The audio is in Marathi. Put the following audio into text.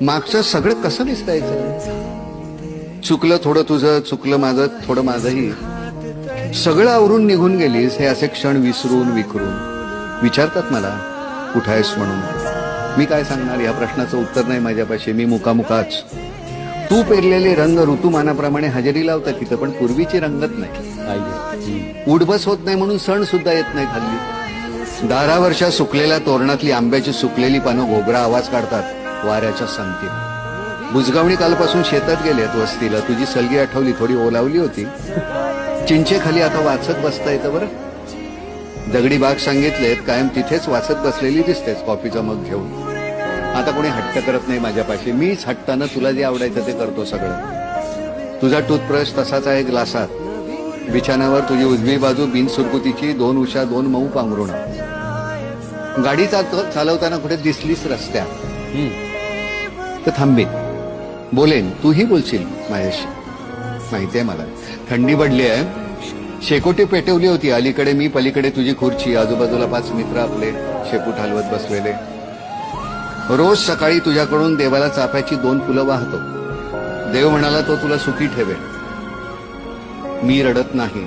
मागचं सगळं कसं दिसतायचं? चुकलं थोडं तुझं, चुकलं माझं, थोडं माझंही. सगळं आवरून निघून गेलीस हे असे क्षण विसरून विखरून. विचारतात मला कुठं आहेस म्हणून. मी काय सांगणार? या प्रश्नाचं उत्तर नाही माझ्यापाशी. मी मुकामुकाच. तू पेरलेले रंग ऋतुमानाप्रमाणे हजेरी लावतात तिथं, पण पूर्वीची रंगत नाही. उडबस होत नाही म्हणून सण सुद्धा येत नाही हल्ली. दारावरच्या सुकलेल्या तोरणातली आंब्याची सुकलेली पानं घोगरा आवाज काढतात वाऱ्याच्या संगतीत. बुजगावणी कालपासून शेतात गेलेत वस्तीला. तुझी सलगी आठवली, थोडी ओलावली होती. चिंचे खाली आता वाचत बसता येतं बरं. दगडी बाग सांगितलेत, कायम तिथेच वाचत बसलेली दिसतेच कॉफीचा मग घेऊन. आता कोणी हट्ट करत नाही माझ्यापाशी. मीच हट्टानं तुला जे आवडायचं ते करतो सगळं. तुझा टूथब्रश तसाच आहे ग्लासात. बिछाण्यावर तुझी उजवी बाजू बिनसुरकुतीची, 2 उषा 2 मऊ पांघरुण. गाडी चालवताना कुठे दिसलीस रस्त्यात तर थांबेन, बोलेन, तूही बोलशील माझ्याशी. माहितीये मला. थंडी पडली आहे. शेकोटी पेटवली होती अलीकडे मी, पलीकडे तुझी खुर्ची, आजूबाजूला 5 मित्र आपले शेपूट हलवत बसलेले. रोज सकाळी तुझ्याकडून देवाला चाफ्याची 2 फुलं वाहतो. देव म्हणाला तो तुला सुखी ठेवेल. मी रडत नाही.